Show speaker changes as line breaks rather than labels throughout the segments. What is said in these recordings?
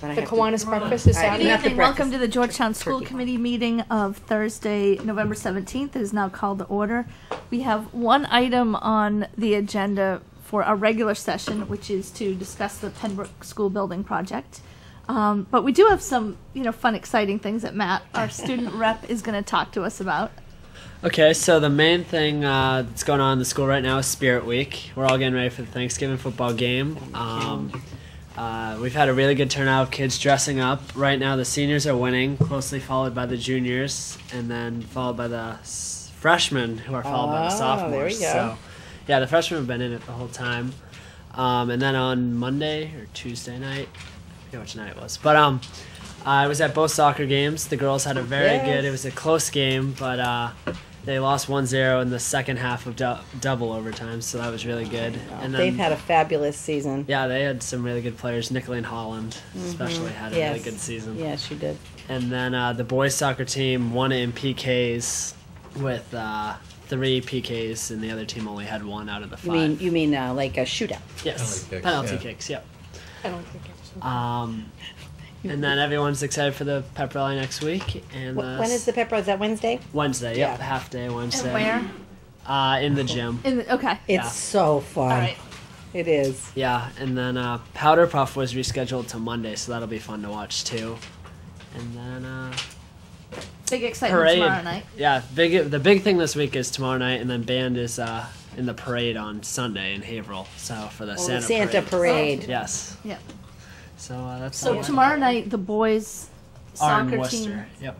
The Kiwanis breakfast is Saturday.
Good evening. Welcome to the Georgetown School Committee meeting of Thursday, November 17th. It is now called to order. We have one item on the agenda for our regular session, which is to discuss the Pembroke School Building project. But we do have some, fun, exciting things that Matt, our student rep, is going to talk to us about.
Okay, so the main thing that's going on in the school right now is Spirit Week. We're all getting ready for the Thanksgiving football game. We've had a really good turnout of kids dressing up. Right now the seniors are winning, closely followed by the juniors, and then followed by the freshmen, who are followed by the sophomores.
There we go.
So, yeah, the freshmen have been in it the whole time. And then on Monday or Tuesday night, I forget which night it was, but I was at both soccer games. The girls had a very good, it was a close game, but they lost 1-0 in the second half of double overtime, so that was really good. And then,
they've had a fabulous season.
Yeah, they had some really good players. Nicolene Holland especially had a really good season.
Yeah, she did.
And then the boys soccer team won it in PKs with 3 PKs, and the other team only had 1 out of the 5.
You mean like a shootout?
Yes, penalty kicks. Yep.
Penalty kicks.
And then everyone's excited for the pep rally next week. And
when is the pep rally? Is that Wednesday?
Wednesday, yep, half day Wednesday.
And where?
In the gym.
Okay.
It's so fun.
All right.
It is.
Yeah, and then Powder Puff was rescheduled to Monday, so that'll be fun to watch too. And then
Big excitement
parade
tomorrow night.
Yeah, the big thing this week is tomorrow night, and then band is in the parade on Sunday in Haverhill. So for the
Santa parade.
Yes.
Yeah.
So that's
So tomorrow night the boys
are in
soccer
Worcester.
team
Yep.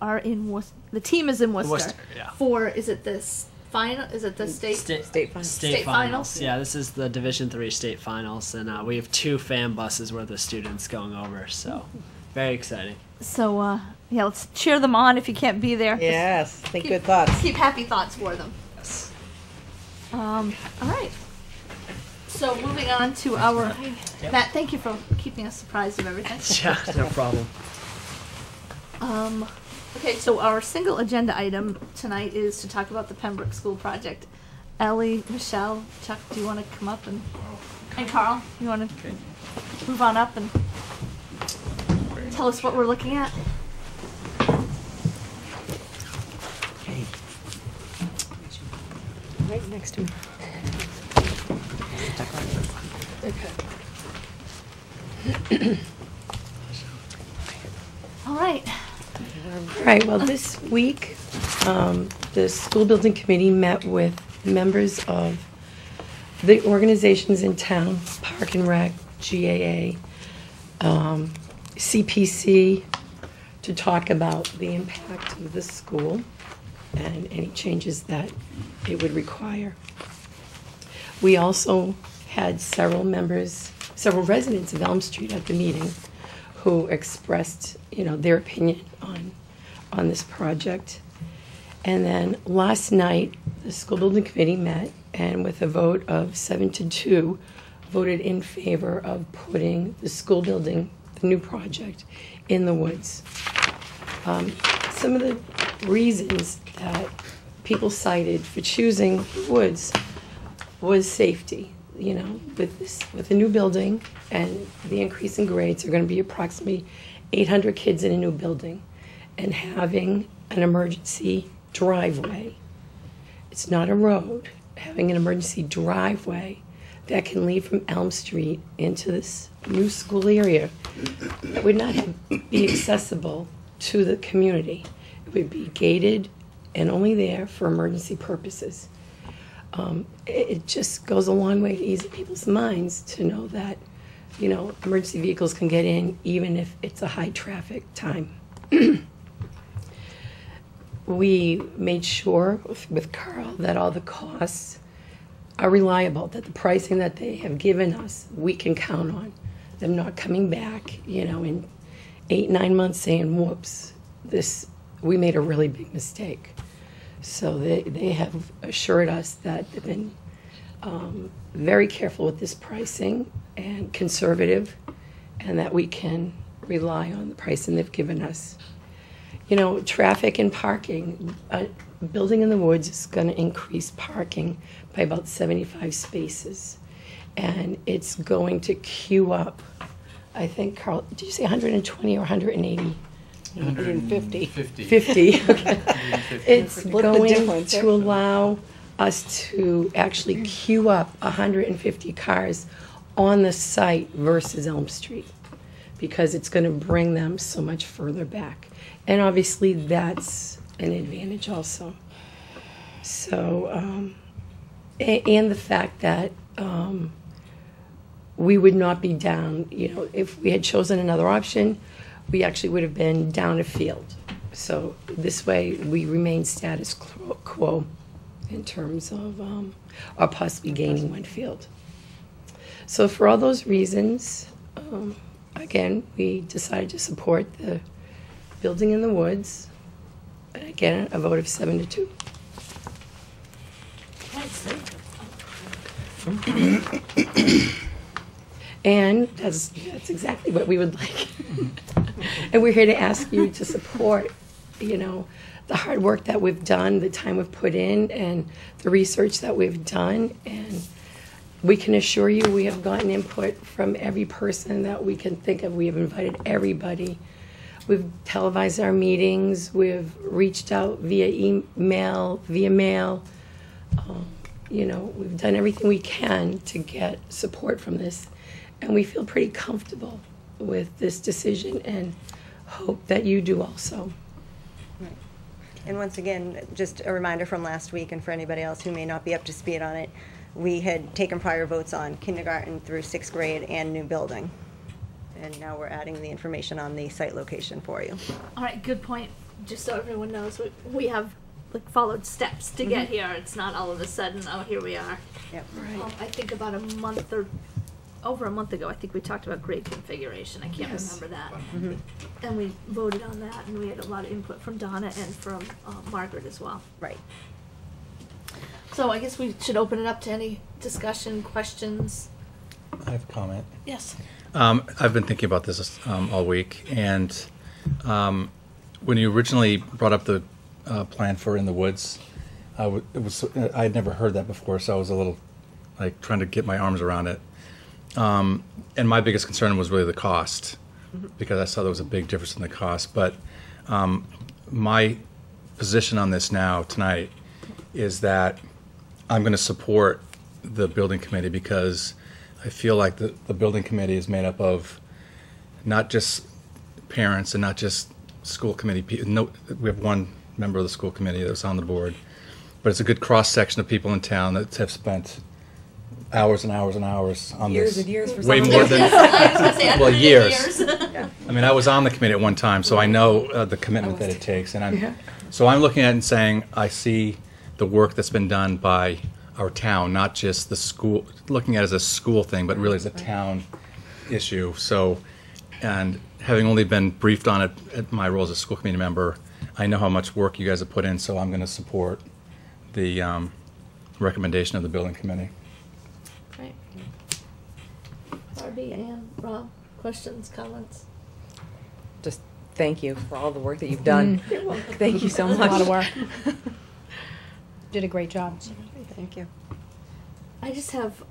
are in Worcester. The team is in Worcester.
Worcester, yeah.
For is it this final? Is it the state
finals?
State finals?
Yeah, this is the Division III state finals, and we have 2 fan buses worth of students going over. So very exciting.
So yeah, let's cheer them on if you can't be there.
Yes, think good thoughts.
Keep happy thoughts for them.
Yes.
All right. So moving on to our Matt, thank you for keeping us surprised of everything.
Yeah, no problem.
Okay, so our single agenda item tonight is to talk about the Pembroke School project. Ellie, Michelle, Chuck, do you want to come up and Carl, you want to move on up and tell us what we're looking at?
Right next to me.
All right.
All right, well, this week, the school building committee met with members of the organizations in town, Park and Rec, GAA, CPC, to talk about the impact of the school and any changes that it would require. We also had several residents of Elm Street at the meeting who expressed, their opinion on this project. And then last night, the school building committee met and with a vote of 7-2, voted in favor of putting the school building, the new project, in the woods. Some of the reasons that people cited for choosing the woods was safety. With the new building and the increase in grades, there are going to be approximately 800 kids in a new building, and having an emergency driveway. It's not a road. Having an emergency driveway that can lead from Elm Street into this new school area would not be accessible to the community. It would be gated and only there for emergency purposes. It just goes a long way to ease people's minds to know that, emergency vehicles can get in even if it's a high traffic time. We made sure with Carl that all the costs are reliable, that the pricing that they have given us, we can count on. Them not coming back, in 8-9 months saying, whoops, we made a really big mistake. So they have assured us that they've been very careful with this pricing and conservative, and that we can rely on the pricing they've given us. Traffic and parking. Building in the woods is going to increase parking by about 75 spaces. And it's going to queue up I think, Carl, did you say 120 or 180?
150.
50, okay. It's
Split the
going
difference.
to allow us to actually queue up 150 cars on the site versus Elm Street, because it's going to bring them so much further back. And obviously, that's an advantage also. So, and the fact that we would not be down, if we had chosen another option, we actually would have been down a field. So this way, we remain status quo in terms of, or possibly gaining one field. So for all those reasons, again, we decided to support the building in the woods. Again, a vote of 7-2. And that's exactly what we would like. And we're here to ask you to support, the hard work that we've done, the time we've put in, and the research that we've done. And we can assure you we have gotten input from every person that we can think of. We have invited everybody. We've televised our meetings. We've reached out via email, via mail. We've done everything we can to get support from this. And we feel pretty comfortable with this decision and hope that you do also.
Right. And once again, just a reminder from last week, and for anybody else who may not be up to speed on it, we had taken prior votes on kindergarten through 6th grade and new building. And now we're adding the information on the site location for you.
All right, good point. Just so everyone knows, we have followed steps to get here. It's not all of a sudden, oh, here we are.
Yep.
Right.
I think about over a month ago, I think we talked about grade configuration. I can't
Yes.
remember that. And we voted on that, and we had a lot of input from Donna and from Margaret as well.
Right.
So I guess we should open it up to any discussion, questions.
I have a comment.
Yes.
I've been thinking about this all week, and when you originally brought up the plan for In the Woods, I had never heard that before, so I was a little trying to get my arms around it. And my biggest concern was really the cost, because I saw there was a big difference in the cost. But my position on this now tonight is that I'm going to support the building committee, because I feel like the building committee is made up of not just parents and not just school committee people. No, we have one member of the school committee that's on the board, but it's a good cross section of people in town that have spent hours and hours and hours on
Years
this.
and years for
way
some
more
of
than
I was gonna say, I've
well,
been in
years.
years.
I mean, I was on the committee at one time, so I know the commitment that it takes, and I'm looking at it and saying I see the work that's been done by our town, not just the school, looking at it as a school thing, but really as a town issue. So, and having only been briefed on it at my role as a school committee member, I know how much work you guys have put in, so I'm going to support the recommendation of the building committee.
Right. Barbie, Ann, Rob, questions, comments?
Just thank you for all the work that you've done. Thank you so much.
A lot of work. Did a great job.
Thank you.
I just have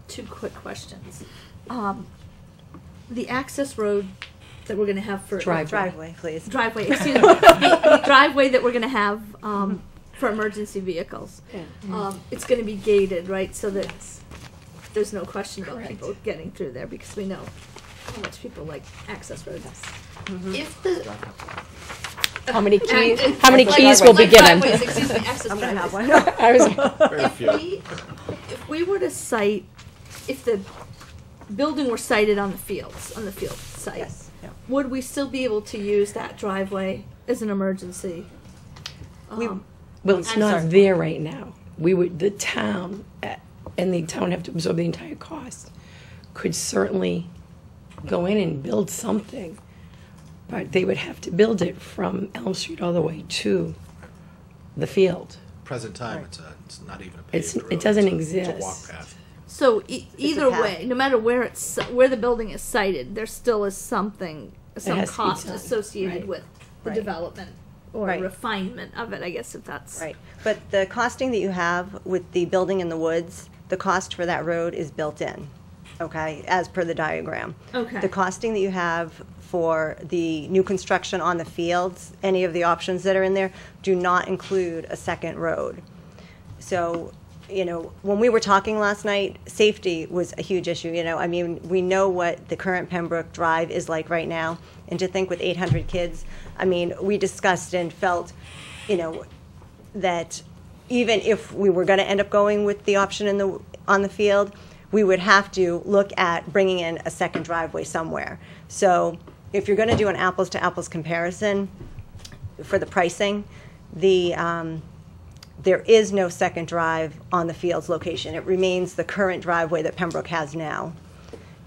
2 quick questions. The access road that we're going to have for
Driveway, please.
driveway, excuse me, the driveway that we're going to have for emergency vehicles. It's going to be gated, right? So that there's no question about people getting through there, because we know how much people like access roads. If the
How many keys will be given?
driveways, excuse me, access
I'm going to have
driveways.
one.
If we were to cite, if the building were sited on the field site,
Yes. Yeah.
would we still be able to use that driveway as an emergency?
Well, it's
I'm
not
sorry.
there right now. The town, and the town have to absorb the entire cost, could certainly go in and build something, but they would have to build it from Elm Street all the way to the field.
Present time, it's not even a paved road.
It doesn't
It's a walk
exist.
path.
So either
path.
way, no matter where the building is sited, there still is some
has to be
cost
done.
associated
Right.
with the
Right.
development or
Right.
refinement of it, I guess, if that's
Right. But the costing that you have with the building in the woods, the cost for that road is built in. okay, as per the diagram.
Okay.
The costing that you have for the new construction on the fields, any of the options that are in there, do not include a second road. So, you know, when we were talking last night, safety was a huge issue, you know. I mean, we know what the current Pembroke Drive is like right now, and to think with 800 kids, I mean, we discussed and felt, you know, that even if we were going to end up going with the option on the field, we would have to look at bringing in a second driveway somewhere. So if you're going to do an apples-to-apples comparison for the pricing, there is no second drive on the field's location. It remains the current driveway that Pembroke has now.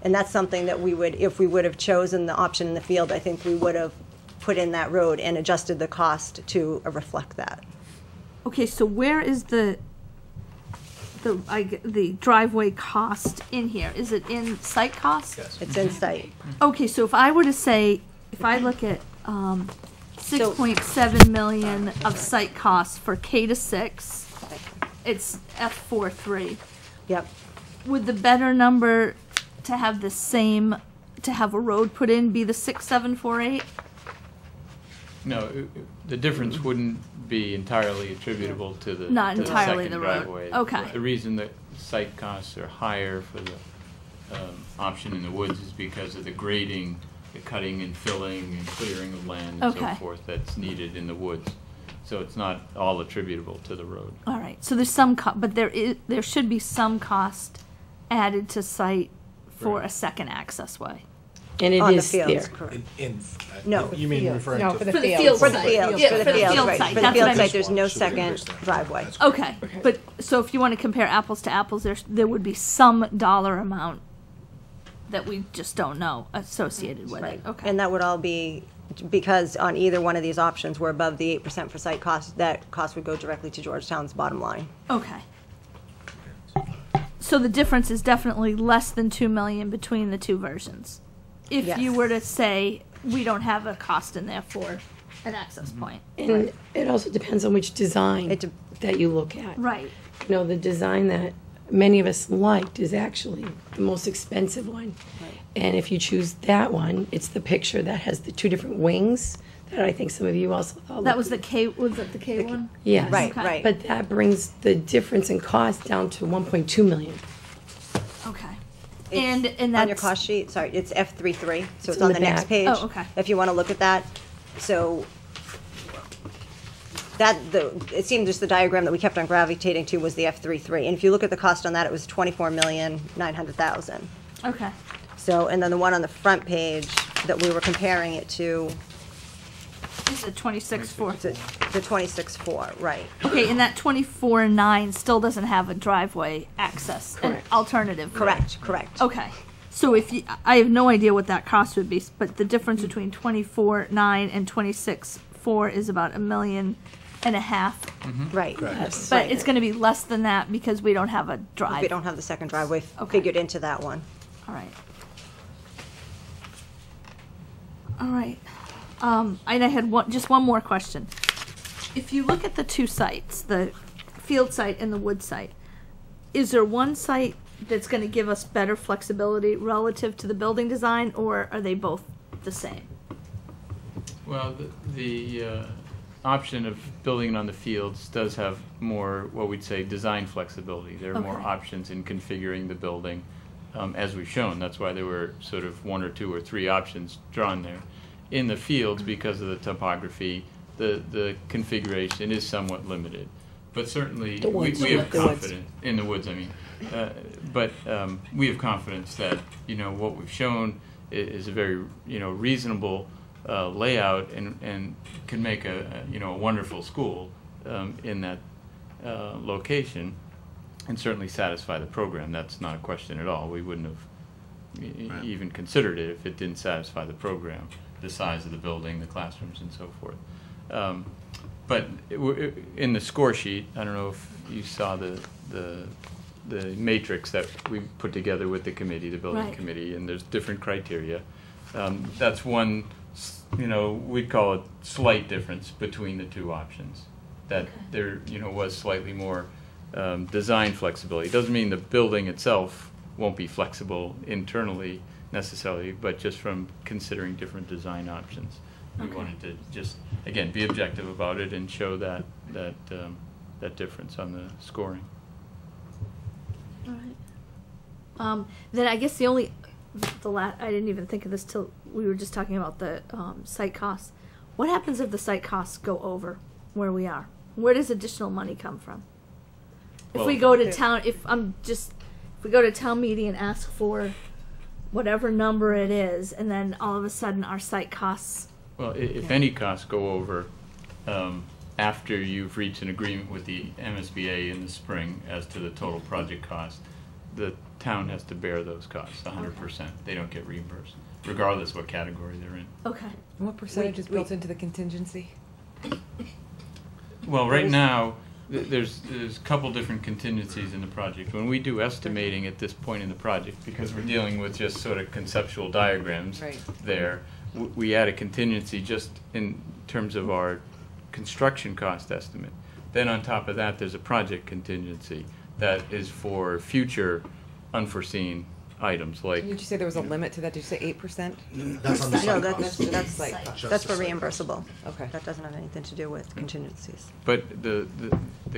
And that's something that we would, if we would have chosen the option in the field, I think we would have put in that road and adjusted the cost to reflect that.
Okay, so where is the driveway cost in here? Is it in site cost?
Yes.
It's in sight.
Okay, so if I were to say, if I look at 6.7 million of site costs for K to 6, it's F43.
Yep.
Would the better number to have the same, to have a road put in be the 6748?
No, the difference wouldn't be entirely attributable to the
Not
to the
entirely
second
the road.
driveway.
Okay.
The reason that site costs are higher for the option in the woods is because of the grading, the cutting and filling and clearing of land and so
Okay.
forth that's needed in the woods. So it's not all attributable to the road.
All right, so there's some, but there should be some cost added to site for a second access way.
And it
On the
is there.
fields, correct.
No. You mean referring
No,
to?
for the
For the
field.
field
For the
site.
fields,
Yeah,
for the fields,
field
right.
site,
For the
that's
field
what I
site,
meant.
there's no
So we
second
increase that.
driveway.
That's correct.
Okay, but so if you want to compare apples to apples, there would be some dollar amount that we just don't know associated with
Right.
it. Okay.
And that would all be, because on either one of these options, we're above the 8% for site cost, that cost would go directly to Georgetown's bottom line.
Okay. So the difference is definitely less than 2 million between the two versions. If you
Yes.
were to say we don't have a cost in there for an access point.
And it also depends on which design
It de-
that you look at.
Right.
You know, the design that many of us liked is actually the most expensive one. And if you choose that one, it's the picture that has the two different wings that I think some of you also thought.
That was the K, was it the K one?
Yes.
Right,
Okay.
right.
But that brings the difference in cost down to 1.2 million.
Okay.
It's
And that's.
on your cost sheet, sorry, it's F33, so it's
in
on
the
the next
back.
page.
Oh, okay.
If you want to look at that. So it seemed just the diagram that we kept on gravitating to was the F33. And if you look at the cost on that, it was 24,900,000.
Okay.
So, and then the one on the front page that we were comparing it to,
Is it 26.4?
the 26.4, right.
Okay, and that 24.9 still doesn't have a driveway access, an
Correct.
alternative.
Correct, correct.
Okay, so if you, I have no idea what that cost would be, but the difference between 24.9 and 26.4 is about $1.5 million.
Right.
Yes.
But it's going to be less than that because we don't have a drive.
We don't have the second driveway
Okay.
figured into that one.
All right. All right. And I had just one more question. If you look at the two sites, the field site and the wood site, is there one site that's going to give us better flexibility relative to the building design, or are they both the same?
Well, the option of building it on the fields does have more, what we'd say, design flexibility. There are more
Okay.
options in configuring the building, as we've shown. That's why there were sort of 1 or 2 or 3 options drawn there. In the fields, because of the topography, the configuration is somewhat limited. But certainly,
The woods.
we have
The woods.
confidence, in the woods, I mean. But we have confidence that, what we've shown is a very, reasonable layout and can make a wonderful school in that location and certainly satisfy the program. That's not a question at all. We wouldn't have even considered it if it didn't satisfy the program, the size of the building, the classrooms, and so forth. But in the score sheet, I don't know if you saw the matrix that we put together with the committee, the building
Right.
committee, and there's different criteria. That's one, we'd call it slight difference between the two options. That there, was slightly more design flexibility. It doesn't mean the building itself won't be flexible internally necessarily, but just from considering different design options. We wanted to just, again, be objective about it and show that difference on the scoring.
All right. Then I guess I didn't even think of this till we were just talking about the site costs. What happens if the site costs go over where we are? Where does additional money come from? If we go to town, if we go to town meeting and ask for whatever number it is, and then all of a sudden our site costs.
Well, if any costs go over, after you've reached an agreement with the MSBA in the spring as to the total project cost, the town has to bear those costs 100%. They don't get reimbursed, regardless what category they're in.
Okay.
And what percentage is built into the contingency?
Well, right now, there's a couple different contingencies in the project. When we do estimating at this point in the project, because we're dealing with just sort of conceptual diagrams there, we add a contingency just in terms of our construction cost estimate. Then on top of that, there's a project contingency that is for future unforeseen items like.
Did you say there was a limit to that? Did you say 8%?
That's on the site
No,
cost.
That's site cost.
That's for reimbursable.
Okay.
That doesn't have anything to do with contingencies.
But the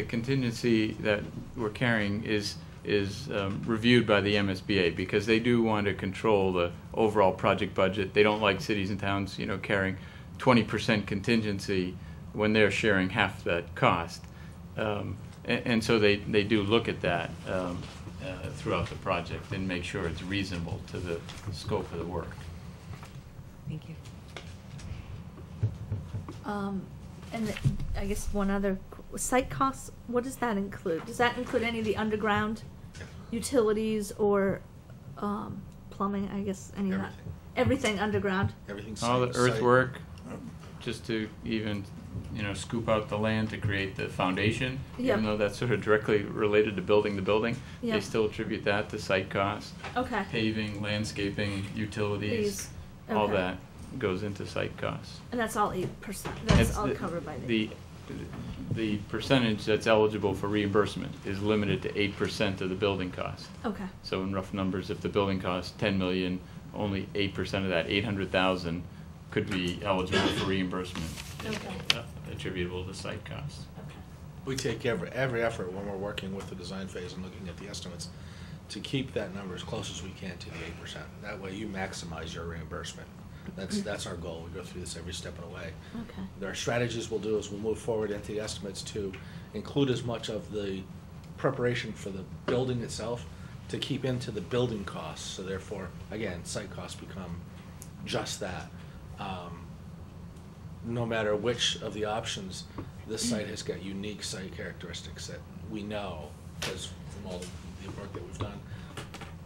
contingency that we're carrying is reviewed by the MSBA because they do want to control the overall project budget. They don't like cities and towns, carrying 20% contingency when they're sharing half that cost. And so they do look at that throughout the project and make sure it's reasonable to the scope of the work.
Thank you.
And I guess one other site costs. What does that include? Does that include any of the underground utilities or plumbing? I guess any of that. Everything underground.
Everything's
All the
site.
earthwork, just to even scoop out the land to create the foundation,
Yep.
even though that's sort of directly related to building the building, they
Yep.
still attribute that to site cost.
Okay.
Paving, landscaping, utilities, all
Okay.
that goes into site costs.
And that's all 8%. That's
It's
all covered by
the percentage that's eligible for reimbursement is limited to 8% of the building cost.
Okay.
So in rough numbers, if the building costs 10 million, only 8% of that, 800,000, could be eligible for reimbursement.
Okay.
Attributable to site costs.
We take every effort when we're working with the design phase and looking at the estimates to keep that number as close as we can to the 8%. That way you maximize your reimbursement. That's our goal. We go through this every step of the way.
Okay.
There are strategies we'll do as we move forward into the estimates to include as much of the preparation for the building itself to keep into the building costs. So therefore, again, site costs become just that. No matter which of the options, this site has got unique site characteristics that we know, because from all the work that we've done,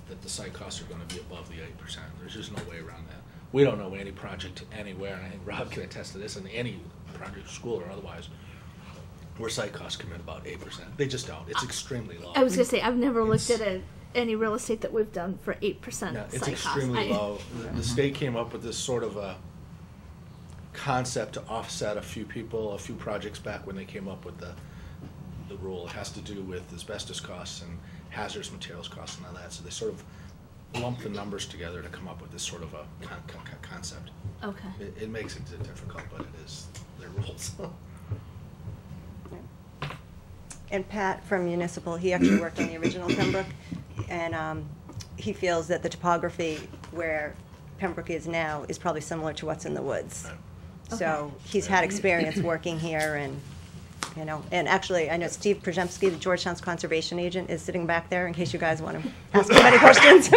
that the site costs are going to be above the 8%. There's just no way around that. We don't know any project anywhere, and I think Rob can attest to this, in any project, school or otherwise, where site costs come in about 8%. They just don't. It's extremely low.
I was gonna say I've never looked at any real estate that we've done for 8%
No,
site
it's
costs.
extremely low. The state came up with this sort of a concept to offset a few projects back when they came up with the rule. It has to do with asbestos costs and hazardous materials costs and all that. So they sort of lump the numbers together to come up with this sort of a concept.
Okay.
It makes it difficult, but it is their rules.
And Pat from Municipal, he actually worked on the original Pembroke, and he feels that the topography where Pembroke is now is probably similar to what's in the woods.
Right.
So he's had experience working here, and and actually, I know Steve Przemski, the Georgetown's conservation agent, is sitting back there in case you guys want to ask him any questions.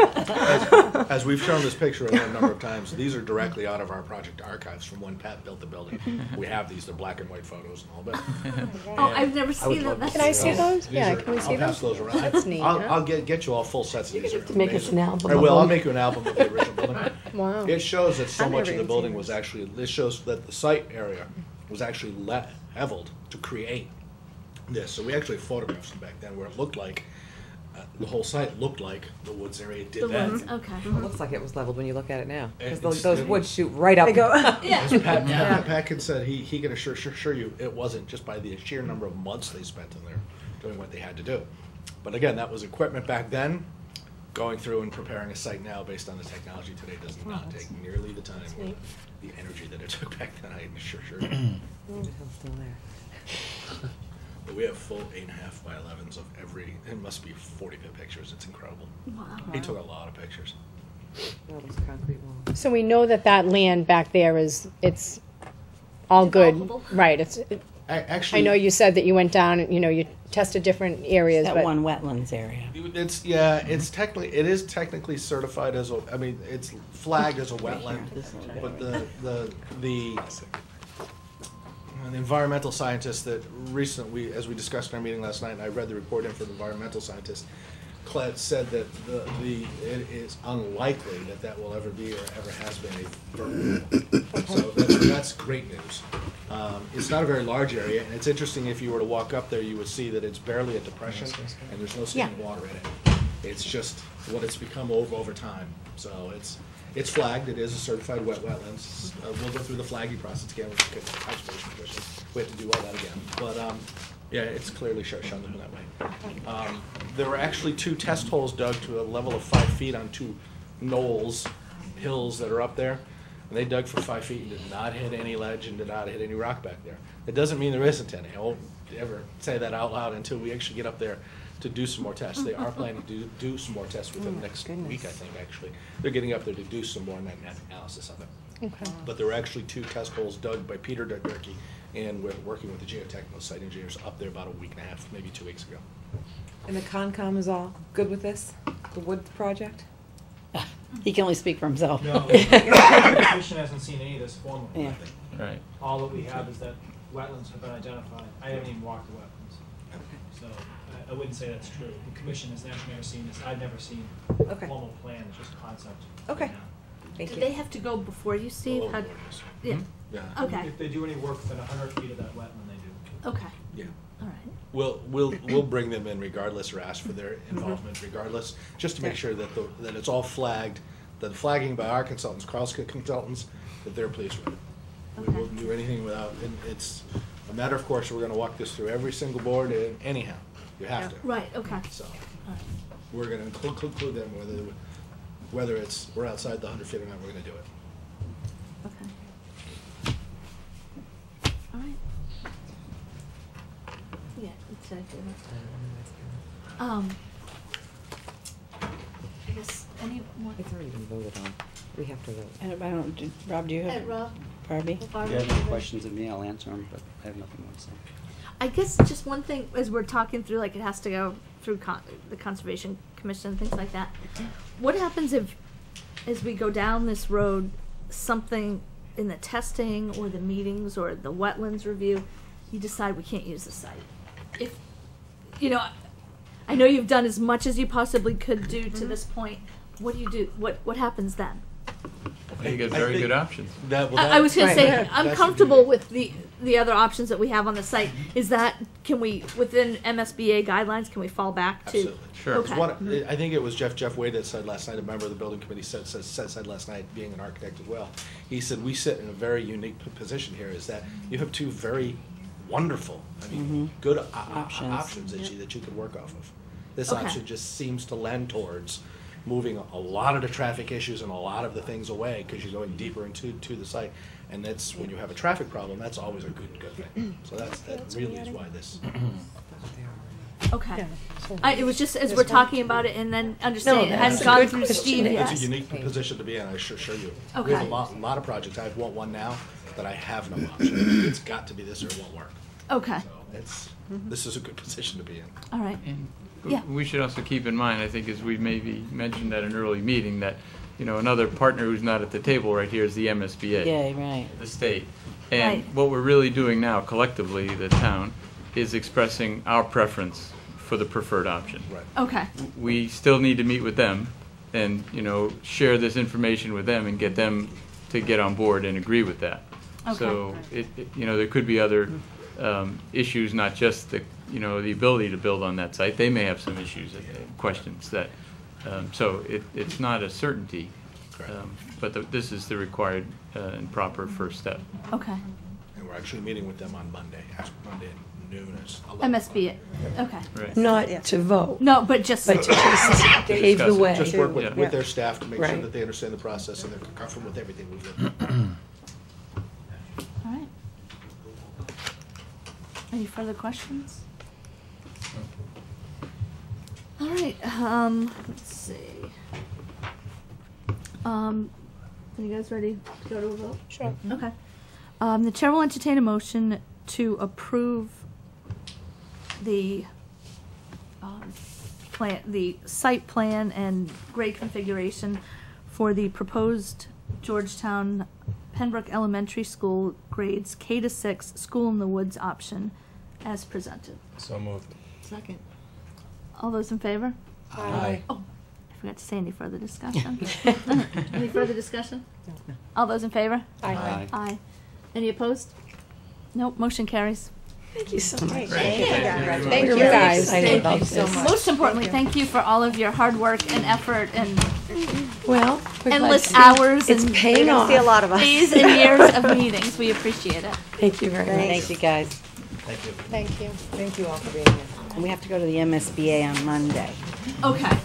As we've shown this picture a number of times, these are directly out of our project archives from when Pat built the building. We have these, they're black and white photos and all that.
Oh, I've never seen them.
Can I see those?
These
Yeah,
are-
can we see
I'll pass
those?
those around.
That's neat.
I'll get you all full sets of these. They're
to make us
amazing.
an album
I
of
will. I'll
them.
make you an album of the original building.
Wow.
It shows that so
I've
much
never
of the
even
building
seen
was
this.
actually, this shows that the site area was actually leveled to create this. So we actually photographed some back then where it looked like, the whole site looked like the woods area did
The
then.
ones, okay.
It looks like it was leveled when you look at it now. Because
It's-
those woods shoot right up.
They go,
Yeah.
As Pat can said, he can assure you it wasn't just by the sheer number of months they spent in there doing what they had to do. But again, that was equipment back then. going through and preparing a site now based on the technology today does not take nearly the time or the energy that it took back then. I'm sure.
Still there.
But we have full 8.5 by 11s of every. It must be 40 pictures. It's incredible.
Wow.
He took a lot of pictures.
All those concrete walls.
So we know that that land back there it's all good,
Developable.
right?
Actually,
I know you said that you went down and, you tested different areas,
That
but
one wetlands area.
it is technically certified as a. I mean, it's flagged as a wetland, but the environmental scientist that recently, as we discussed in our meeting last night, and I read the report in for the environmental scientist, said that it is unlikely that will ever be or ever has been a vertical. So that's great news. It's not a very large area, and it's interesting if you were to walk up there, you would see that it's barely a depression, and there's no standing water in it. It's just what it's become over time. So it's flagged. It is a certified wetlands. We'll go through the flagging process again with the Conservation Commission. We have to do all that again, but. Yeah, it's clearly shown that way. There were actually 2 test holes dug to a level of 5 feet on 2 knolls, hills that are up there. And they dug for 5 feet and did not hit any ledge and did not hit any rock back there. It doesn't mean there isn't any. I won't ever say that out loud until we actually get up there to do some more tests. They are planning to do some more tests within next week, I think, actually. They're getting up there to do some more net analysis of it.
okay.
But there were actually 2 test holes dug by Peter Durkee, and we're working with the geotechnical site engineers up there about a week and a half, maybe 2 weeks ago.
And the Concom is all good with this? The wood project?
He can only speak for himself.
No, the commission hasn't seen any of this formally.
Yeah.
Right.
All that we have is that wetlands have been identified. I haven't even walked the wetlands. So I wouldn't say that's true. The commission has never seen this. I've never seen a
Okay.
formal plan, it's just concept.
Okay.
Yeah.
Thank
Did
you.
they have to go before you, Steve?
Oh,
How-
Lord, yes.
Yeah.
Yeah.
Okay.
If they do any work within 100 feet of that wetland, they do.
Okay.
Yeah.
All right.
We'll bring them in regardless, or ask for their involvement regardless, just to make sure that that it's all flagged, that the flagging by our consultants, Carl's consultants, that they're pleased with it. We
Okay.
won't do anything without, and it's a matter of course, we're gonna walk this through every single board anyhow. You have to.
Right. Okay.
So,
All right.
we're gonna include them whether we're outside the 100 feet or not, we're gonna do it.
Okay. All right. Yeah, exactly. I guess any more?
It's already been voted on. We have to vote.
And I don't, Rob, do you have?
Rob?
Barbie?
Barbie?
If you have any questions of me, I'll answer them, but I have nothing more to say.
I guess just one thing, as we're talking through, like it has to go through the Conservation Commission and things like that. What happens if, as we go down this road, something in the testing or the meetings or the wetlands review, you decide we can't use the site? If, I know you've done as much as you possibly could do to this point. What do you do? What happens then?
You get
I
very
think
good options.
I was going to say,
Right.
I'm
That's
comfortable
the
with the other options that we have on the site. Is that, can we, within MSBA guidelines, can we fall back to?
Absolutely.
Sure.
Okay.
I think it was Jeff Wade that said last night, a member of the building committee said last night, being an architect as well. He said, we sit in a very unique position here, is that you have 2 very wonderful, good options that you could work off of. This
Okay.
option just seems to lend towards moving a lot of the traffic issues and a lot of the things away, because you're going deeper into the site. And that's, when you have a traffic problem, that's always a good thing. So that really is why this.
Okay. It was just as we're talking about it and then understanding it hadn't
that's a
gone
good
through
question.
Steve yet.
It's a unique position to be in, I assure you. We
Okay.
have a lot of projects. I have one now that I have no option. It's got to be this or it won't work.
Okay.
So this is a good position to be in.
All right.
And
Yeah.
we should also keep in mind, I think, as we maybe mentioned at an early meeting, that, another partner who's not at the table right here is the MSBA.
Yeah, right.
The state. And
Right.
what we're really doing now collectively, the town, is expressing our preference for the preferred option.
Right.
Okay.
We still need to meet with them and, share this information with them and get them to get on board and agree with that.
Okay.
So, there could be other issues, not just the ability to build on that site. They may have some issues, questions that, so it's not a certainty, but this is the required and proper first step.
Okay.
And we're We're actually meeting with them on Monday, Monday at noon. Is 11
MSB. Okay.
Right.
Not to vote,
No, but just
but to just pave the way.
Just work with,
Yeah.
with their staff to make sure
Right.
that they understand the process and they're comfortable with everything we've done.
all right. Any further questions? All right. Let's see. Are you guys ready to go to a vote?
Sure.
Okay. The chair will entertain a motion to approve the plan, the site plan and grade configuration for the proposed Georgetown Pembroke Elementary School grades K to 6 School in the Woods option as presented.
So moved.
Second.
All those in favor?
Aye.
Oh, I forgot to say any further discussion. Any further discussion? All those in favor?
Aye.
Aye. Any opposed? Nope, motion carries.
Thank you so much.
Thank you,
We're really
guys.
excited about
Thank you so
this.
much.
Most importantly, thank you for all of your hard work and effort and
Well, we're glad
endless
to see
hours
it's
and
paying
You're gonna
off.
see a lot of us.
days and years of meetings. We appreciate it.
Thank you very much.
Thank you, guys.
Thank you.
Thank you.
Thank you all for being here.
And we have to go to the MSBA on Monday.
Okay.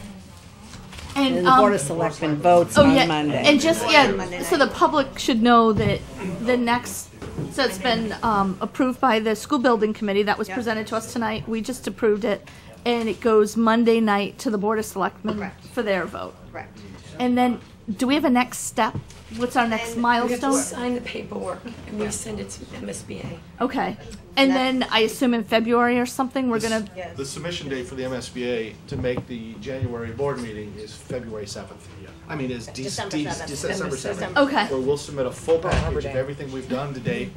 And
And
the Board of Selectmen votes
oh
on
yeah,
Monday.
and just
Monday
yeah, so the public should know that the next. So it's been approved by the school building committee that was
Yep.
presented to us tonight. We just approved it, and it goes Monday night to the Board of Selectmen
Correct.
for their vote.
Correct.
And then, do we have a next step? What's our next
And
We have to
milestone?
sign the paperwork and we send it to MSBA.
Okay, and then I assume in February or something we're gonna.
Yes.
The submission date for the MSBA to make the January board meeting is February 7th. I mean, is
December 7th.
December 7th.
Okay.
Where we'll submit a full
Arbor
package of
Day.
everything we've done to date,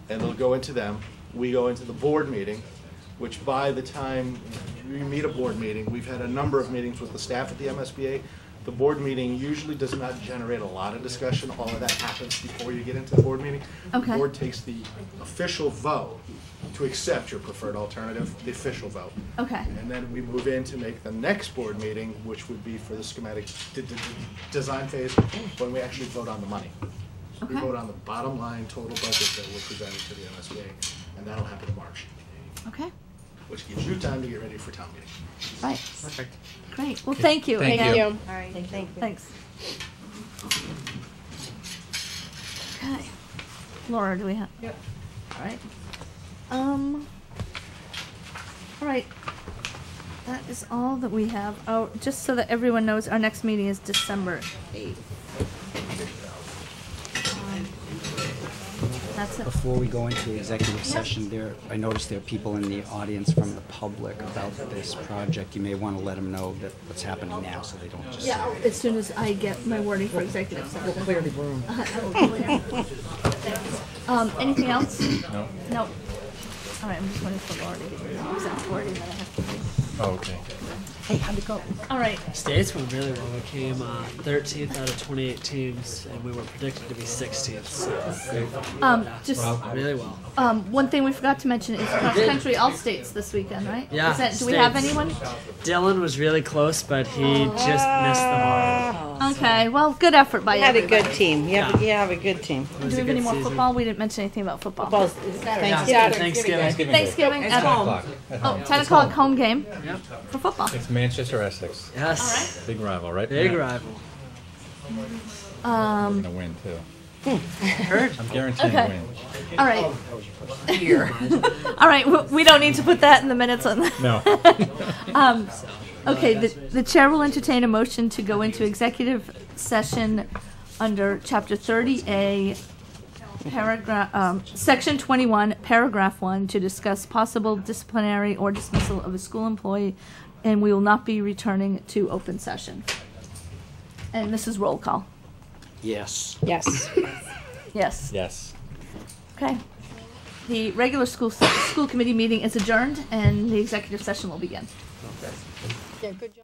and it'll go into them. We go into the board meeting, which by the time we meet a board meeting, we've had a number of meetings with the staff at the MSBA. The board meeting usually does not generate a lot of discussion. All of that happens before you get into the board meeting.
Okay.
The board takes the official vote to accept your preferred alternative, the official vote.
Okay.
And then we move in to make the next board meeting, which would be for the schematic design phase, when we actually vote on the money. We
Okay.
vote on the bottom line total budget that we're presenting to the MSBA, and that'll happen in March,
Okay.
which gives you time to get ready for town meeting.
Right. Perfect. Great. Well, thank you.
Thank
again.
you.
All right, thank you.
Thanks. Okay. Laura, do we have? Yep. All right. All right. That is all that we have. Oh, just so that everyone knows, our next meeting is December 8th. That's it.
Before we go into executive session, I noticed there are people in the audience from the public about this project. You may want to let them know that what's happening now, so they don't just.
Yeah, as soon as I get my wording for executive session.
We'll clear the room.
Anything else?
No?
No. All right, I'm just waiting for Laura to give me the exact wording that I have to do.
Oh, okay.
Hey, how'd it go?
All right.
States went really well. We came 13th out of 28 teams, and we were predicted to be 16th. So,
Just
really well.
one thing we forgot to mention is cross country all states this weekend, right?
Yeah,
Is that, do we have
states.
anyone?
Dylan was really close, but he just missed the mark.
Okay. Well, good effort by
You had a
everybody.
good team. You have a good team.
It
Do
was
we
a
have any
good
more
season.
football? We didn't mention anything about football.
Football's
Yeah,
Thanksgiving.
Thanksgiving.
Thanksgiving
At
at
10
home.
o'clock. At
Oh,
home.
10 o'clock home game
Yep.
for football.
It's Manchester Essex.
Yes.
Big rival, right?
Big
Yeah.
rival.
We're gonna win too.
Heard.
I'm guaranteeing
Okay.
to win.
All right. All right. We don't need to put that in the minutes on.
No.
Okay, the chair will entertain a motion to go into executive session under Chapter 30A, Section 21, Paragraph 1, to discuss possible disciplinary or dismissal of a school employee, and we will not be returning to open session. And this is roll call.
Yes.
Yes.
Yes.
Yes.
Okay. The regular school committee meeting is adjourned, and the executive session will begin.
Yeah, good job.